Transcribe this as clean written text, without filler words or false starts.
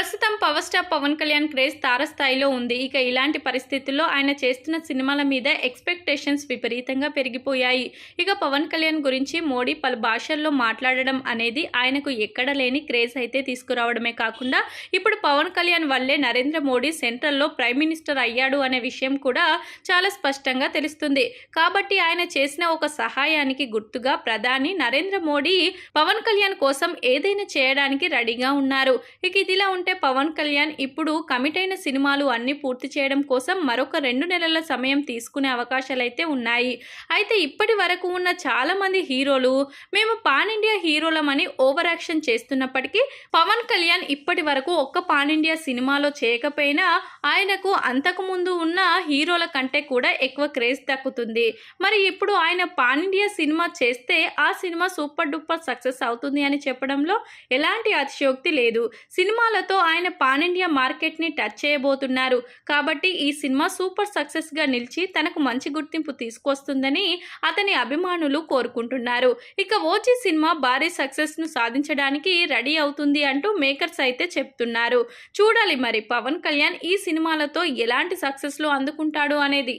ప్రస్తుతం power star Pawan Kalyan craze తారస్థాయిలో ఉంది. ఇక ఇలాంటి పరిస్థితుల్లో ఆయన చేస్తున్న సినిమాల మీద ఎక్స్‌పెక్టేషన్స్ విపరీతంగా పెరిగిపోయాయి. ఇక పవన్ కళ్యాణ్ గురించి మోడీ పలు భాషల్లో మాట్లాడడం అనేది ఆయనకు ఎక్కడ లేని క్రేజ్ అయితే తీసుకురావడమే కాకుండా ఇప్పుడు పవన్ కళ్యాణ్ వల్లే నరేంద్ర మోడీ సెంట్రల్‌లో ప్రైమ్ మినిస్టర్ అయ్యాడు అనే విషయం కూడా చాలా స్పష్టంగా తెలుస్తుంది. కాబట్టి ఆయన చేసిన ఒక సహాయానికి గుర్తుగా ప్రధాని నరేంద్ర మోడీ పవన్ కళ్యాణ్ కోసం ఏదైనా చేయడానికి రెడీగా ఉన్నారు. ఇక ఇదిలా ఉంటే పవన్ కళ్యాణ్ ఇప్పుడు కమిట్ అయిన సినిమాలు అన్ని పూర్తి చేయడం కోసం మరొక 2 నెలల సమయం తీసుకునే అవకాశాలైతే ఉన్నాయి. అయితే ఇప్పటి వరకు ఉన్న చాలా మంది హీరోలు మేము పాన్ ఇండియా హీరోలమని ఓవర్ యాక్షన్ చేస్తున్నప్పటికీ పవన్ కళ్యాణ్ ఇప్పటి వరకు ఒక్క పాన్ ఇండియా సినిమాలో చేయకపోయినా ఆయనకు అంతకు ముందు ఉన్న హీరోల కంటే కూడా ఎక్కువ క్రేజ్ దక్కుతుంది. మరి ఇప్పుడు ఆయన పాన్ ఇండియా సినిమా చేస్తే ఆ సినిమా సూపర్ డూపర్ సక్సెస్ అవుతుంది అని చెప్పడంలో ఎలాంటి అతిశయోక్తి లేదు. సినిమాలతో ఆయన పాన్ ఇండియా మార్కెట్ని టచ్ చేయబోతున్నారు. కాబట్టి ఈ సినిమా సూపర్ సక్సెస్గా నిలిచి తనకు మంచి గుర్తింపు తీసుకొస్తుందని అతని అభిమానులు కోరుకుంటున్నారు. ఇక ఓజీ సినిమా భారీ సక్సెస్ను సాధించడానికి రెడీ అవుతుంది అంటూ మేకర్స్ అయితే చెప్తున్నారు. చూడాలి మరి పవన్ కళ్యాణ్ ఈ సినిమాలతో ఎలాంటి సక్సెస్లు అందుకుంటాడు అనేది.